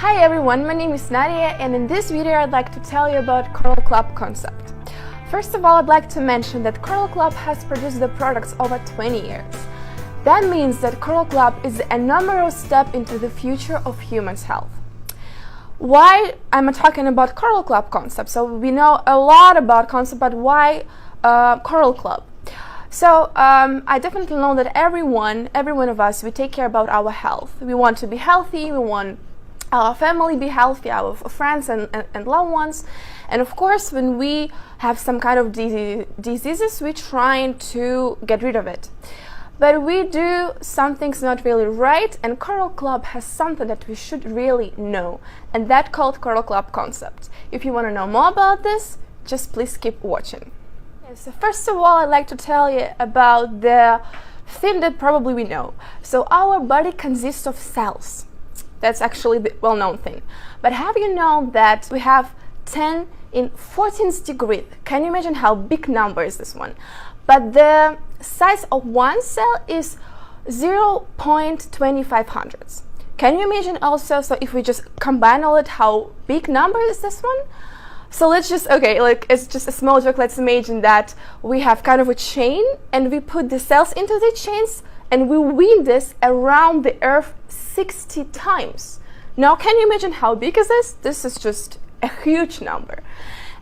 Hi everyone, my name is Nadia, and in this video I'd like to tell you about Kernel Club concept. First of all, I'd like to mention that Kernel Club has produced the products over 20 years. That means that Kernel Club is a numerical step into the future of humans' health. Why I'm talking about Kernel Club concept? So we know a lot about concept, but why Kernel Club? So I definitely know that every one of us, we take care about our health. We want to be healthy, we want our family be healthy, our friends and loved ones. And of course, when we have some kind of diseases, we're trying to get rid of it. But we do some things not really right, and Kernel Club has something that we should really know, and that called Kernel Club concept. If you want to know more about this, just please keep watching. So first of all, I'd like to tell you about the thing that probably we know. So our body consists of cells. That's actually the well-known thing. But have you known that we have 10 in 14th degree? Can you imagine how big number is this one? But the size of one cell is 0.2500. Can you imagine also, so if we just combine all it, how big number is this one? So let's just, okay, like it's just a small joke. Let's imagine that we have kind of a chain and we put the cells into the chains and we weave this around the earth 60 times. Now, can you imagine how big is this? This is just a huge number.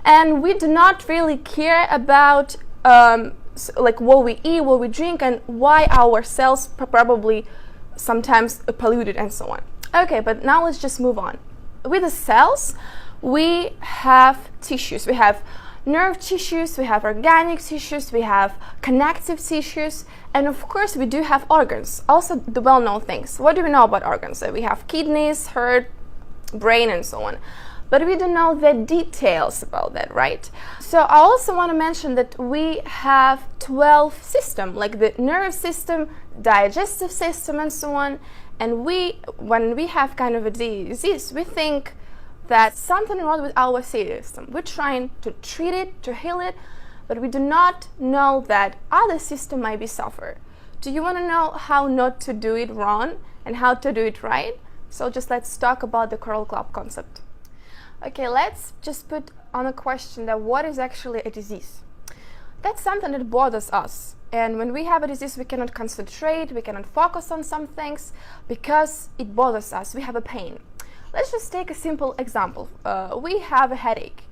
And we do not really care about like what we eat, what we drink, and why our cells probably sometimes polluted and so on. Okay, but now let's just move on. With the cells, we have tissues. We have nerve tissues, we have organic tissues, we have connective tissues, and of course we do have organs, also the well-known things. What do we know about organs? So we have kidneys, heart, brain, and so on. But we don't know the details about that, right? So I also want to mention that we have 12 systems, like the nervous system, digestive system, and so on. And when we have kind of a disease, we think that something wrong with our system. We're trying to treat it, to heal it, but we do not know that other system might be suffer. Do you want to know how not to do it wrong and how to do it right? So just let's talk about the Kernel Club concept. Okay, let's just put on a question that what is actually a disease? That's something that bothers us. And when we have a disease, we cannot concentrate, we cannot focus on some things because it bothers us, we have a pain. Let's just take a simple example. We have a headache,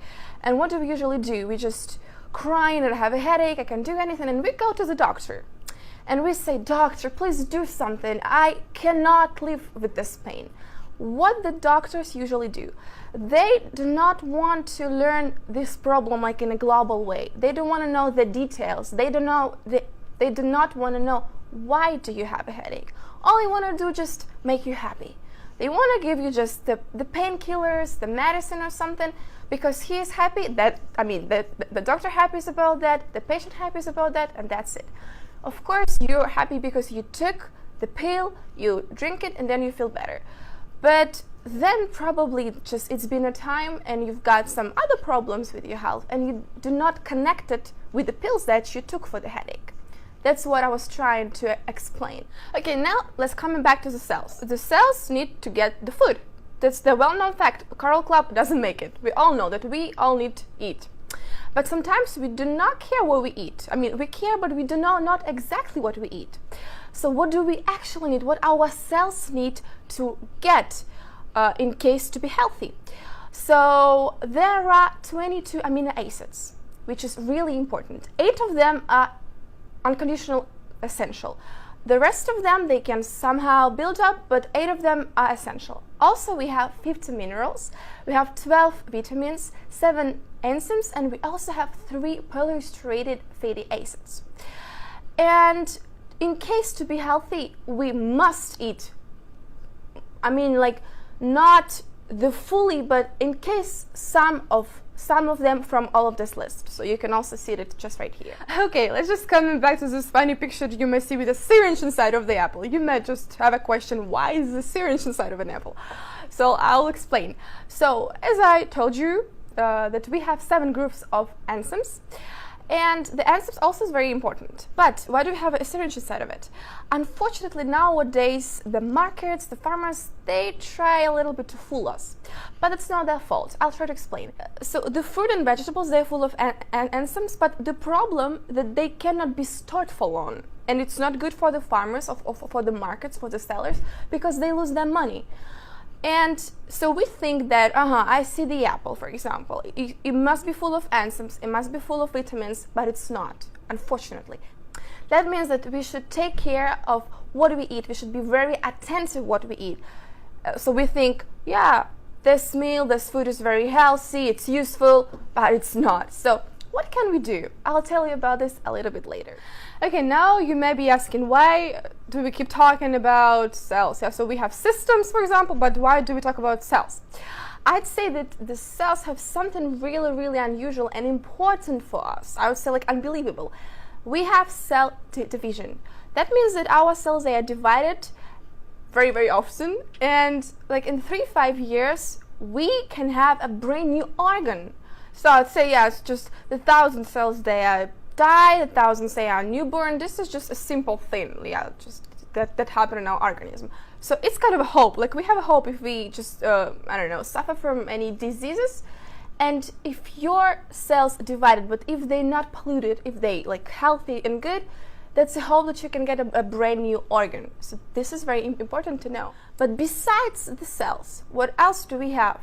and what do we usually do? We just cry and I have a headache, I can't do anything, and we go to the doctor. And we say, doctor, please do something. I cannot live with this pain. What the doctors usually do, they do not want to learn this problem like in a global way. They don't want to know the details. They do not want to know why do you have a headache. All they want to do is just make you happy. They want to give you just the painkillers, the medicine or something, because he is happy, that, I mean, the doctor happy is about that, the patient happy is about that, and that's it. Of course, you're happy because you took the pill, you drink it, and then you feel better. But then probably just it's been a time and you've got some other problems with your health and you do not connect it with the pills that you took for the headache. That's what I was trying to explain. Okay, now let's come back to the cells. The cells need to get the food. That's the well-known fact. Kernel Club doesn't make it. We all know that we all need to eat. But sometimes we do not care what we eat. I mean, we care, but we do not exactly what we eat. So what do we actually need? What our cells need to get in case to be healthy? So there are 22 amino acids, which is really important. 8 of them are unconditional essential. The rest of them, they can somehow build up, but 8 of them are essential. Also, we have 50 minerals, we have 12 vitamins, 7 enzymes, and we also have 3 polyunsaturated fatty acids. And in case to be healthy, we must eat. I mean, like, not the fully, but in case some of them from all of this list. So you can also see it just right here. Okay, let's just come back to this funny picture that you may see with a syringe inside of the apple. You may just have a question, why is the syringe inside of an apple? So I'll explain. So as I told you, that we have 7 groups of enzymes, And the enzymes also is very important. But why do we have a syringe inside of it? Unfortunately, nowadays, the markets, the farmers, they try a little bit to fool us. But it's not their fault. I'll try to explain. So the fruit and vegetables, they're full of enzymes, but the problem that they cannot be stored for long. And it's not good for the farmers, for the markets, for the sellers, because they lose their money. And so we think that, I see the apple, for example. It must be full of enzymes, it must be full of vitamins, but it's not, unfortunately. That means that we should take care of what we eat. We should be very attentive what we eat. So we think, yeah, this meal, this food is very healthy, it's useful, but it's not. So what can we do? I'll tell you about this a little bit later. Okay, now you may be asking, why do we keep talking about cells? Yeah, so we have systems, for example, but why do we talk about cells? I'd say that the cells have something really, really unusual and important for us. I would say like unbelievable. We have cell division. That means that our cells, they are divided very, very often, and like in 3-5 years, we can have a brand new organ. So I'd say, yeah, it's just the 1,000 cells, they are die, the 1,000 say are newborn. This is just a simple thing, yeah, just that happen in our organism. So it's kind of a hope. Like we have a hope if we just I don't know, suffer from any diseases, and if your cells divided, but if they're not polluted, if they like healthy and good, that's a hope that you can get a brand new organ. So this is very important to know. But besides the cells, what else do we have?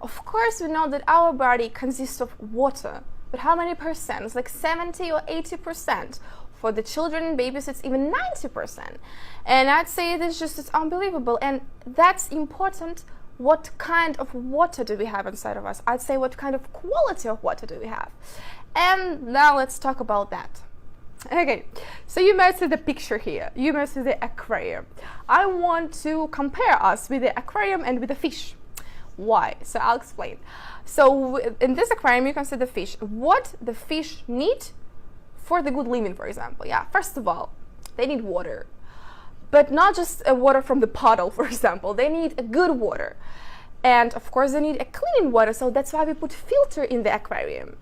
Of course, we know that our body consists of water. But how many percent? It's like 70 or 80%. For the children and babies, it's even 90%. And I'd say it's unbelievable. And that's important. What kind of water do we have inside of us? I'd say what kind of quality of water do we have? And now let's talk about that. Okay, so you might see the picture here. You might see the aquarium. I want to compare us with the aquarium and with the fish. Why? So I'll explain. So in this aquarium, you can see the fish. What the fish need for the good living, for example. Yeah, first of all, they need water. But not just water from the bottle, for example. They need a good water. And of course, they need a clean water. So that's why we put filter in the aquarium.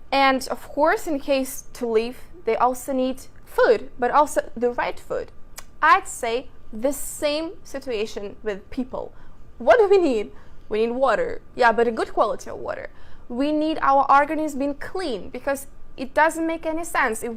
And of course, in case to live, they also need food, but also the right food. I'd say the same situation with people. What do we need? We need water, yeah, but a good quality of water. We need our organism being clean, because it doesn't make any sense if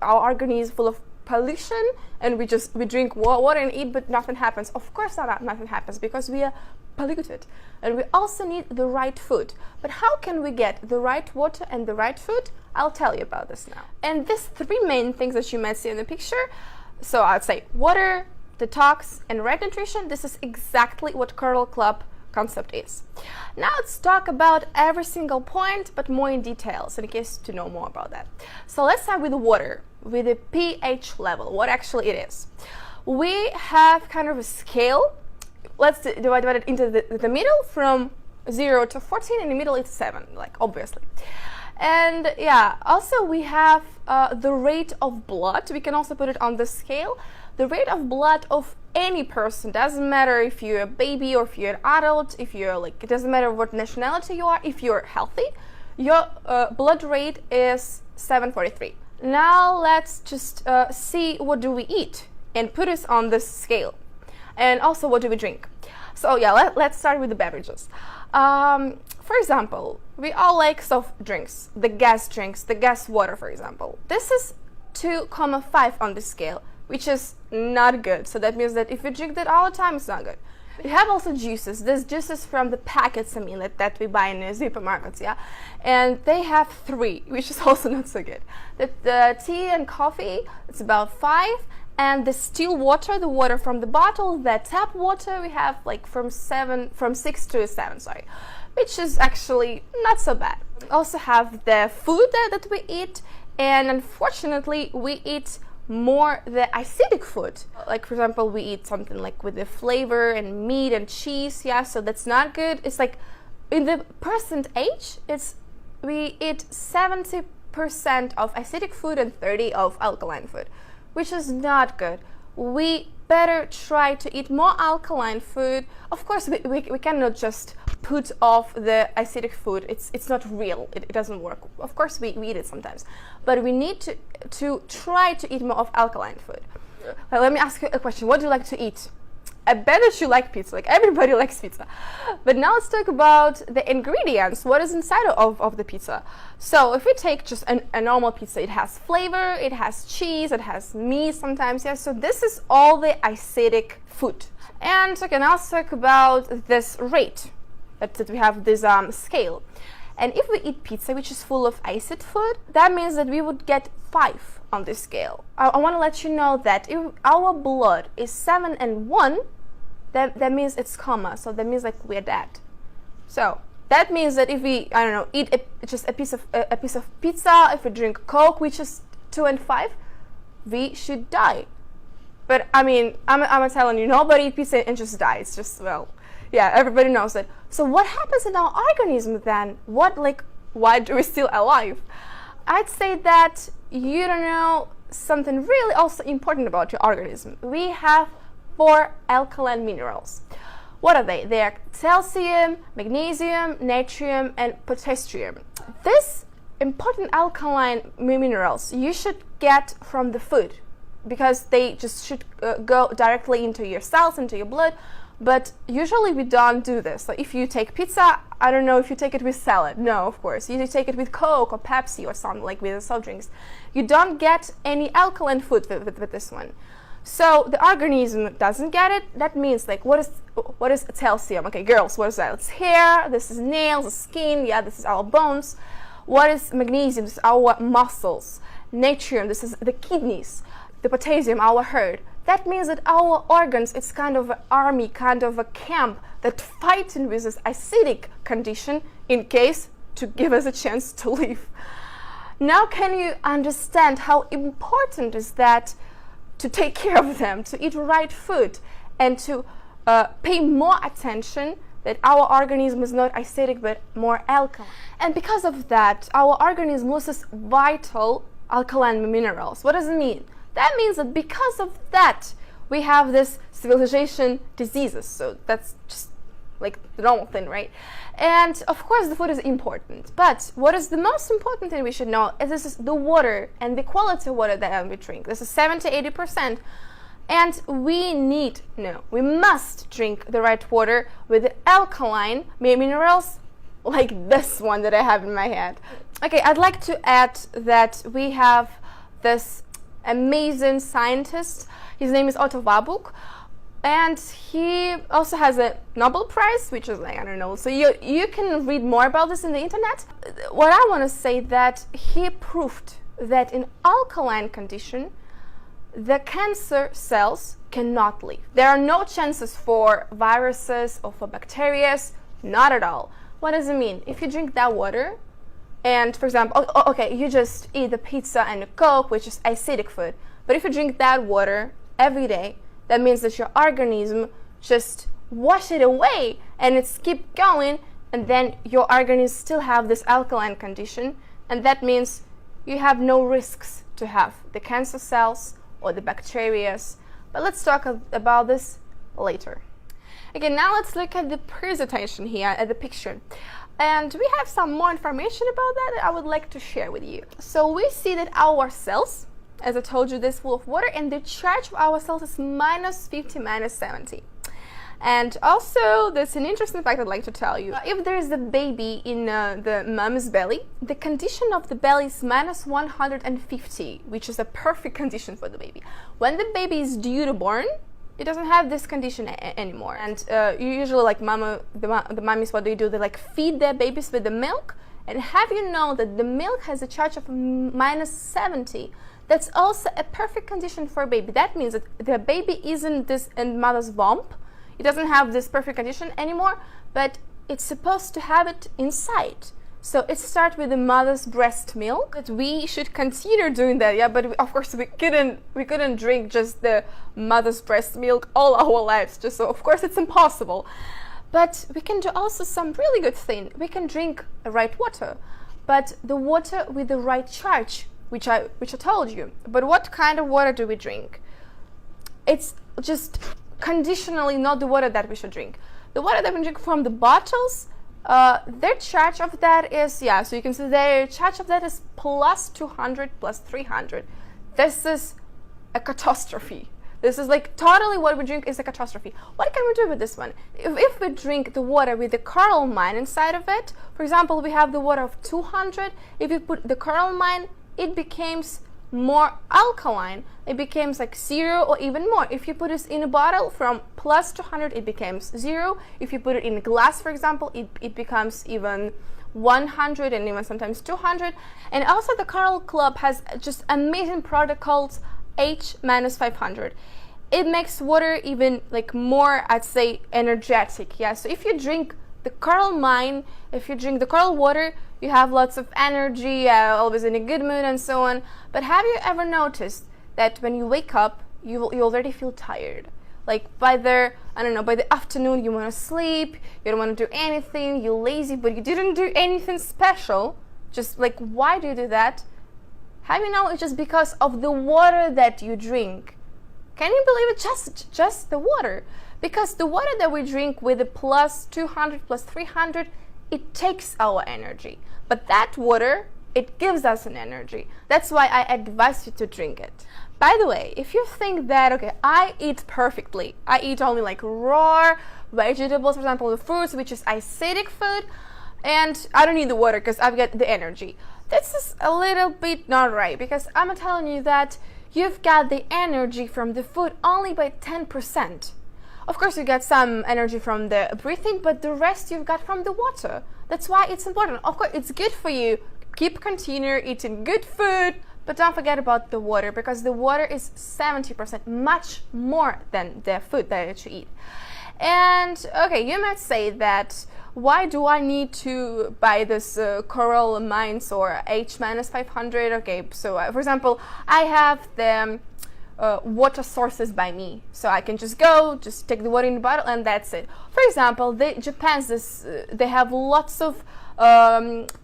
our organism is full of pollution and we drink water and eat, but nothing happens. Of course nothing happens, because we are polluted. And we also need the right food. But how can we get the right water and the right food? I'll tell you about this now. And these 3 main things that you might see in the picture, so I'd say water, detox, and right nutrition, this is exactly what Kernel Club concept is. Now let's talk about every single point, but more in details in case to know more about that. So let's start with the water, with the pH level, what actually it is. We have kind of a scale. Let's divide it into the middle from 0 to 14, in the middle it's 7, like obviously. And yeah, also we have the rate of blood. We can also put it on the scale. The rate of blood of any person, doesn't matter if you're a baby or if you're an adult, if you're like, it doesn't matter what nationality you are, if you're healthy, your blood rate is 743. Now let's just see what do we eat and put us on this scale. And also what do we drink? So yeah, let's start with the beverages. For example, we all like soft drinks, the gas water, for example. This is 2.5 on the scale, which is not good. So that means that if you drink that all the time, it's not good. We have also juices. There's juices from the packets, I mean, that we buy in the supermarkets, yeah? And they have 3, which is also not so good. The tea and coffee, it's about 5. And the still water, the water from the bottle, the tap water, we have like from 6 to 7, sorry, which is actually not so bad. We also have the food that we eat, and unfortunately, we eat more the acidic food. Like for example, we eat something like with the flavor and meat and cheese, yeah, so that's not good. It's like in the percentage, we eat 70% of acidic food and 30% of alkaline food, which is not good. We better try to eat more alkaline food. Of course, we cannot just put off the acidic food. It's not real. It doesn't work. Of course, we eat it sometimes, but we need to try to eat more of alkaline food. Let me ask you a question. What do you like to eat? I bet that you like pizza. Like, everybody likes pizza. But now let's talk about the ingredients. What is inside of the pizza? So if we take just a normal pizza, it has flavor, it has cheese, it has meat sometimes. Yeah. So this is all the acidic food. And okay, now let's talk about this rate that we have this scale. And if we eat pizza which is full of acid food, that means that we would get 5 on this scale. I want to let you know that if our blood is 7 and 1, that means it's coma. So that means like we're dead. So that means that if we, I don't know, eat just a piece of pizza, if we drink Coke which is 2 and 5, we should die. But I mean, I'm telling you, nobody eat pizza and just die. It's just, well, yeah, everybody knows that. So what happens in our organism then? Why do we still alive? I'd say that you don't know something really also important about your organism. We have 4 alkaline minerals. What are they? They are calcium, magnesium, natrium, and potassium. These important alkaline minerals you should get from the food, because they just should go directly into your cells, into your blood. But usually we don't do this. So if you take pizza, I don't know if you take it with salad. No, of course. You take it with Coke or Pepsi or something, like with soft drinks. You don't get any alkaline food with this one. So the organism doesn't get it. That means, like, what is calcium? Okay, girls, what is that? It's hair, this is nails, the skin, yeah, this is our bones. What is magnesium? This is our muscles. Natrium, this is the kidneys. The potassium, our heart. That means that our organs, it's kind of an army, kind of a camp that fighting with this acidic condition in case to give us a chance to live. Now can you understand how important is that to take care of them, to eat right food, and to pay more attention that our organism is not acidic but more alkaline. And because of that, our organism loses vital alkaline minerals. What does it mean? That means that because of that, we have this civilization diseases. So that's just like the normal thing, right? And of course, the food is important. But what is the most important thing we should know is this is the water and the quality of water that we drink. This is 70–80%. And we must drink the right water with the alkaline minerals like this one that I have in my head. Okay, I'd like to add that we have this amazing scientist. His name is Otto Warburg, and he also has a Nobel Prize, which is like, I don't know, so you can read more about this in the internet. What I want to say that he proved that in alkaline condition the cancer cells cannot live. There are no chances for viruses or for bacteria, not at all. What does it mean? If you drink that water, and for example, okay, you just eat the pizza and the Coke, which is acidic food, but if you drink that water every day, that means that your organism just wash it away and it's keep going, and then your organism still have this alkaline condition, and that means you have no risks to have the cancer cells or the bacteria. But let's talk about this later. Okay, now let's look at the presentation here at the picture. And we have some more information about that I would like to share with you. So we see that our cells, as I told you, this full of water, and the charge of our cells is -50, -70. And also, there's an interesting fact I'd like to tell you. If there is a baby in the mom's belly, the condition of the belly is -150, which is a perfect condition for the baby. When the baby is due to born, it doesn't have this condition anymore. And usually, like the mummies, what they do, they like feed their babies with the milk. And have you know that the milk has a charge of -70? That's also a perfect condition for a baby. That means that the baby isn't this in mother's womb. It doesn't have this perfect condition anymore, but it's supposed to have it inside. So it starts with the mother's breast milk. That we should consider doing that, yeah. But of course we couldn't drink just the mother's breast milk all our lives. Just so of course it's impossible. But we can do also some really good thing. We can drink the right water, but the water with the right charge, which I told you. But what kind of water do we drink? it's just conditionally not the water that we should drink. The water that we drink from the bottles, their charge of that is, yeah, so you can see their charge of that is plus 200, plus 300. This is a catastrophe. This is like totally what we drink is a catastrophe. What can we do with this one? If we drink the water with the coralline inside of it, for example, we have the water of 200. If you put the coralline, it becomes more alkaline. It becomes like 0 or even more. If you put this in a bottle from plus 200, it becomes 0. If you put it in a glass, for example, it becomes even 100 and even sometimes 200. And also the Coral Club has just amazing product called H-500. It makes water even like more, I'd say, energetic. Yeah, so if you drink the coral mine, if you drink the coral water, you have lots of energy, always in a good mood and so on. But have you ever noticed that when you wake up, you already feel tired? Like by the, I don't know, by the afternoon you want to sleep, you don't want to do anything, you're lazy, but you didn't do anything special. Just like, why do you do that? Have you know it's just because of the water that you drink? Can you believe it? Just the water. Because the water that we drink with the plus 200, plus 300, it takes our energy. But that water, it gives us an energy. That's why I advise you to drink it. By the way, if you think that, okay, I eat perfectly, I eat only like raw vegetables, for example, the fruits, which is acidic food, and I don't need the water because I've got the energy. This is a little bit not right, because I'm telling you that you've got the energy from the food only by 10%. Of course, you get some energy from the breathing, but the rest you've got from the water. That's why it's important. Of course, it's good for you. Keep continue eating good food, but don't forget about the water, because the water is 70%, much more than the food that you eat. And okay, you might say that, why do I need to buy this coral mines or H-500? Okay, so for example, I have the water sources by me, so I can just take the water in the bottle and that's it. For example, they have lots of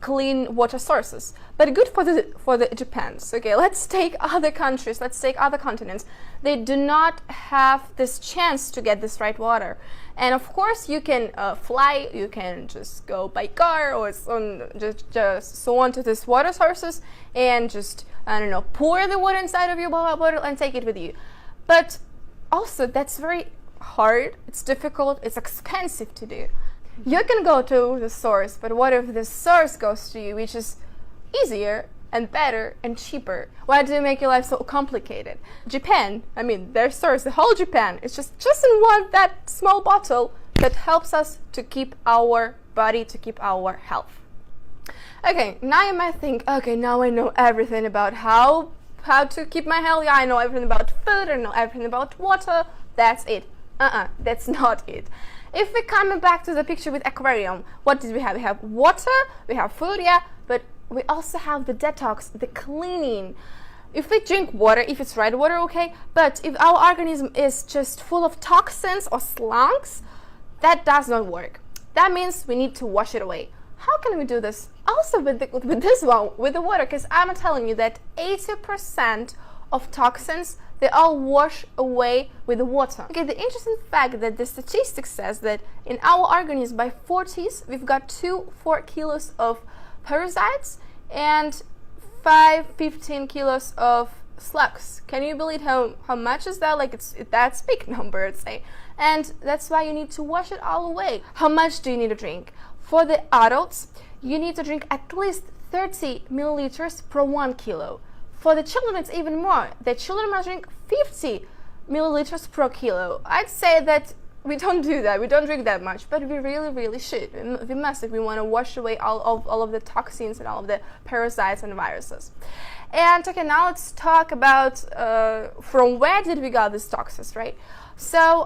clean water sources, but good for the Japans. Okay, let's take other countries, let's take other continents. They do not have this chance to get this right water. And of course, you can fly, you can just go by car or just so on to these water sources and just, I don't know, pour the water inside of your bottle and take it with you. But also, that's very hard, it's difficult, it's expensive to do. You can go to the source, but what if the source goes to you, which is easier and better and cheaper? Why do you make your life so complicated? Japan, I mean, their source, the whole Japan, it's just in that small bottle that helps us to keep our body, to keep our health. Okay, now you might think, okay, now I know everything about how to keep my health. Yeah, I know everything about food, I know everything about water. That's it. That's not it. If we come back to the picture with aquarium, what did we have? We have water, we have food, yeah, but we also have the detox, the cleaning. If we drink water, if it's right water, okay, but if our organism is just full of toxins or slunks, that does not work. That means we need to wash it away. How can we do this? Also with this one, with the water, because I'm telling you that 80% of toxins, they all wash away with the water. Okay, the interesting fact that the statistics says that in our organism by 40s, we've got 4 kilos of parasites and 15 kilos of slugs. Can you believe how much is that? Like that's a big number, I'd say. And that's why you need to wash it all away. How much do you need to drink? For the adults, you need to drink at least 30 milliliters per 1 kilo. For the children, it's even more. The children must drink 50 milliliters per kilo. I'd say that we don't do that. We don't drink that much, but we really, really should. We must if we want to wash away all of the toxins and all of the parasites and viruses. And okay, now let's talk about from where did we get these toxins, right? So,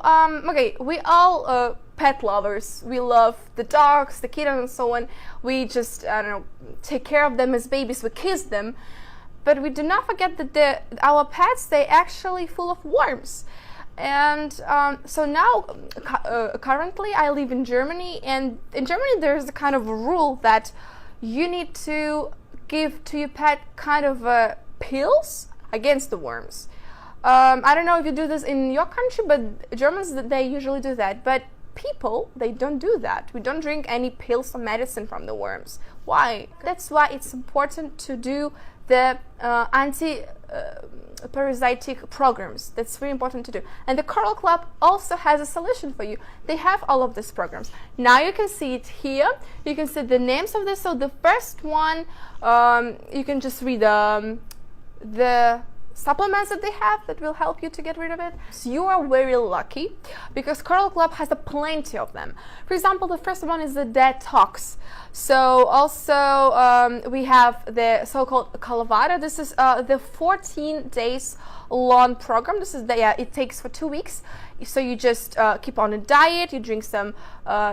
okay, we all pet lovers. We love the dogs, the kittens, and so on. We just, I don't know, take care of them as babies. We kiss them. But we do not forget that our pets, they actually full of worms. And so now, currently, I live in Germany, and in Germany there's a kind of a rule that you need to give to your pet kind of pills against the worms. I don't know if you do this in your country, but Germans, they usually do that. But people, they don't do that. We don't drink any pills or medicine from the worms. Why? That's why it's important to do the anti-parasitic programs. That's very important to do. And the Coral Club also has a solution for you. They have all of these programs. Now you can see it here. You can see the names of this. So the first one, you can just read the supplements that they have that will help you to get rid of it. So you are very lucky because Coral Club has plenty of them. For example, the first one is the detox. So also we have the so-called Calavada. This is the 14 days long program. This is it takes for 2 weeks. So you just keep on a diet, you drink some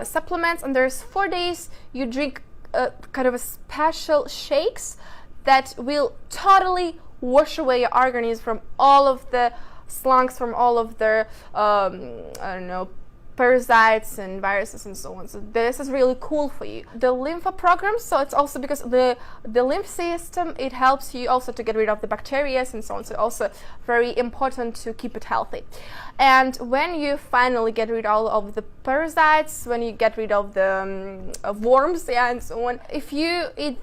supplements, and there's 4 days you drink kind of a special shakes that will totally wash away your organism from all of the slunks, from all of their I don't know, parasites and viruses and so on. So this is really cool for you. The lymph program, so it's also because the lymph system, it helps you also to get rid of the bacteria and so on. So also very important to keep it healthy. And when you finally get rid of all of the parasites, when you get rid of the worms, and so on, if you eat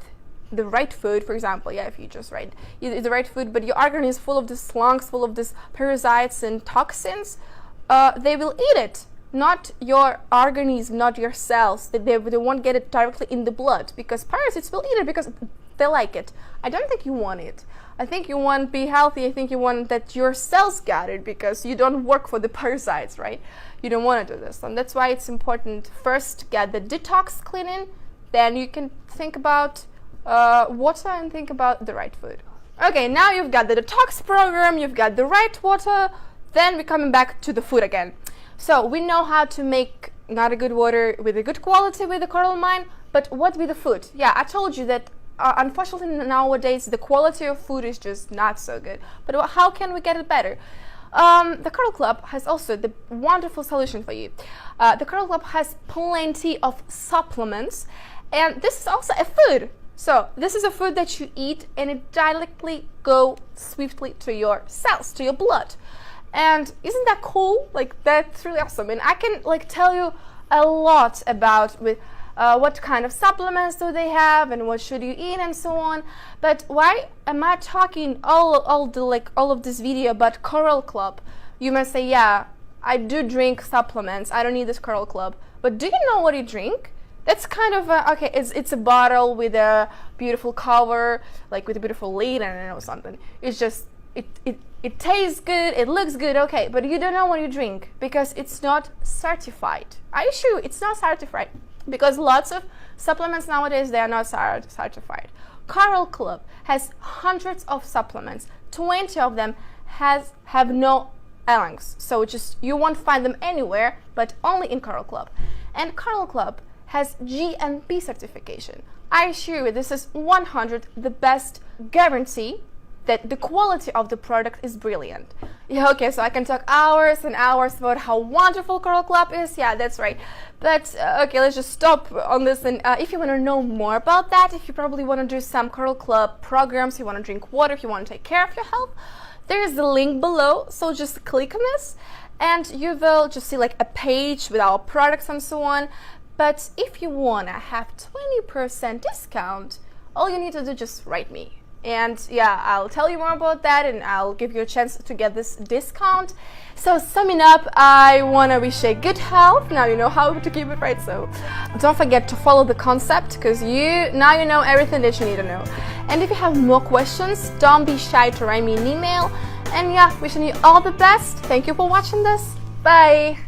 the right food, for example, if you just you eat the right food, but your organism is full of these slunks, full of these parasites and toxins, they will eat it. Not your organism, not your cells. They won't get it directly in the blood, because parasites will eat it because they like it. I don't think you want it. I think you want to be healthy. I think you want that your cells got it, because you don't work for the parasites, right? You don't want to do this. And that's why it's important first get the detox cleaning, then you can think about water and think about the right food. Okay, now you've got the detox program, you've got the right water, then we're coming back to the food again. So we know how to make not a good water with a good quality with the coral mine, but what with the food? Yeah, I told you that unfortunately nowadays the quality of food is just not so good. But how can we get it better? The Coral Club has also the wonderful solution for you. The Coral Club has plenty of supplements, and this is also a food. So this is a food that you eat and it directly goes swiftly to your cells, to your blood. And isn't that cool? Like, that's really awesome. And I can tell you a lot about what kind of supplements do they have and what should you eat and so on. But why am I talking all of this video about Coral Club? You must say, yeah, I do drink supplements. I don't need this Coral Club. But do you know what you drink? That's kind of okay. It's a bottle with a beautiful cover, like with a beautiful lid, and I don't know, something. It's just it tastes good, it looks good, okay, but you don't know what you drink because it's not certified. I assure you, it's not certified, because lots of supplements nowadays, they are not certified. Coral Club has hundreds of supplements. 20 of them have no lungs, so just you won't find them anywhere, but only in Coral Club. And Coral Club has GMP certification. I assure you, this is 100 the best guarantee that the quality of the product is brilliant. Yeah, okay, so I can talk hours and hours about how wonderful Coral Club is. Yeah, that's right. But okay, let's just stop on this. And if you want to know more about that, if you probably want to do some Coral Club programs, you want to drink water, if you want to take care of your health, there is the link below. So just click on this and you will just see like a page with our products and so on. But if you want to have 20% discount, all you need to do is just write me. And yeah, I'll tell you more about that and I'll give you a chance to get this discount. So summing up, I want to wish you good health. Now you know how to keep it right. So don't forget to follow the concept, because now you know everything that you need to know. And if you have more questions, don't be shy to write me an email. And yeah, wishing you all the best. Thank you for watching this. Bye.